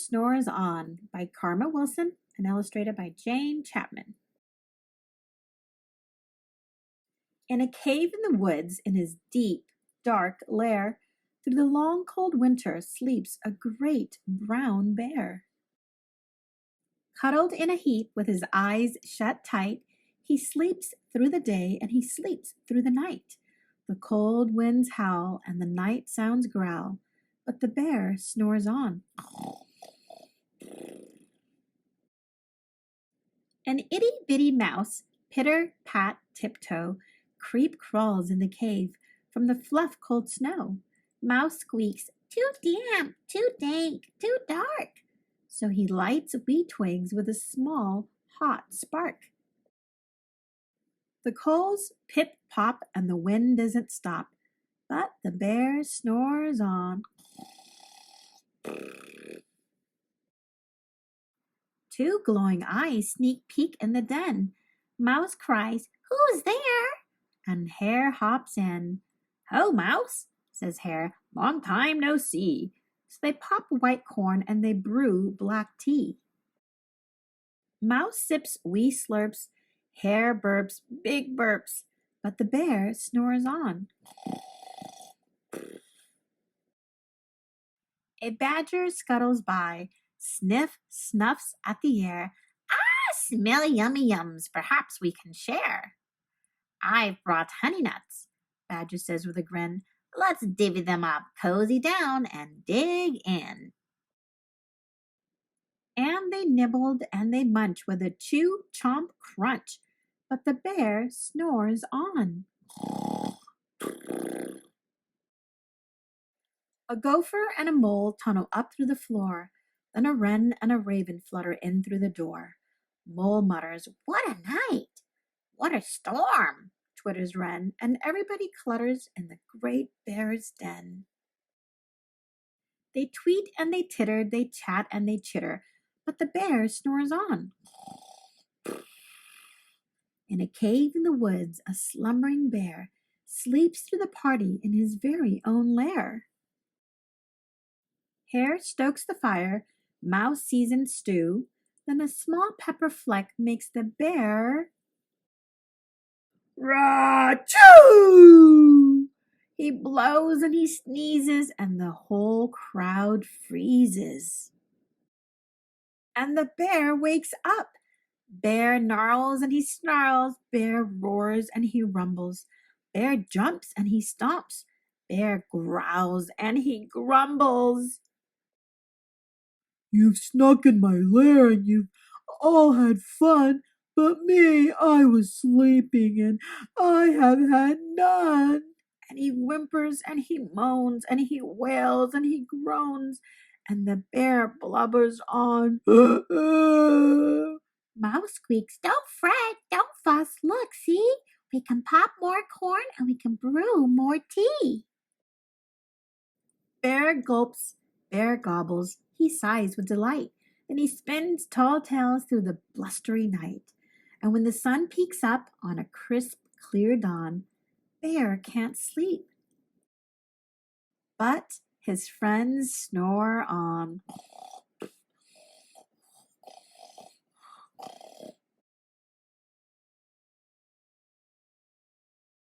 Snores On by Karma Wilson and illustrated by Jane Chapman. In a cave in the woods, in his deep, dark lair, through the long cold winter sleeps a great brown bear. Cuddled in a heap with his eyes shut tight, he sleeps through the day and he sleeps through the night. The cold winds howl and the night sounds growl, but the bear snores on. An itty-bitty mouse, pitter-pat, tiptoe, creep-crawls in the cave from the fluff cold snow. Mouse squeaks, "Too damp, too dank, too dark." So he lights wee twigs with a small, hot spark. The coals pip-pop and the wind doesn't stop, but the bear snores on. Two glowing eyes sneak peek in the den. Mouse cries, "Who's there?" And Hare hops in. "Ho, Mouse," says Hare, "long time no see." So they pop white corn and they brew black tea. Mouse sips wee slurps, Hare burps big burps, but the bear snores on. A badger scuttles by, snuffs at the air. "Ah, smelly yummy yums, perhaps we can share." "I've brought honey nuts," Badger says with a grin. "Let's divvy them up, cozy down, and dig in." And they nibbled and they munch with a chew, chomp, crunch, but the bear snores on. A gopher and a mole tunnel up through the floor. Then a wren and a raven flutter in through the door. Mole mutters, "What a night!" "What a storm!" twitters wren, and everybody clutters in the great bear's den. They tweet and they titter, they chat and they chitter, but the bear snores on. In a cave in the woods, a slumbering bear sleeps through the party in his very own lair. Hare stokes the fire, Mouse seasons stew, then a small pepper fleck makes the bear "Ra-choo!" He blows and he sneezes, and the whole crowd freezes. And the bear wakes up. Bear gnarls and he snarls, bear roars and he rumbles, bear jumps and he stomps, bear growls and he grumbles. "You've snuck in my lair and you've all had fun, but me, I was sleeping and I have had none." And he whimpers and he moans and he wails and he groans, and the bear blubbers on. Mouse squeaks, "Don't fret, don't fuss, look, see? We can pop more corn and we can brew more tea." Bear gulps, bear gobbles, he sighs with delight, and he spins tall tales through the blustery night. And when the sun peeks up on a crisp, clear dawn, Bear can't sleep. But his friends snore on.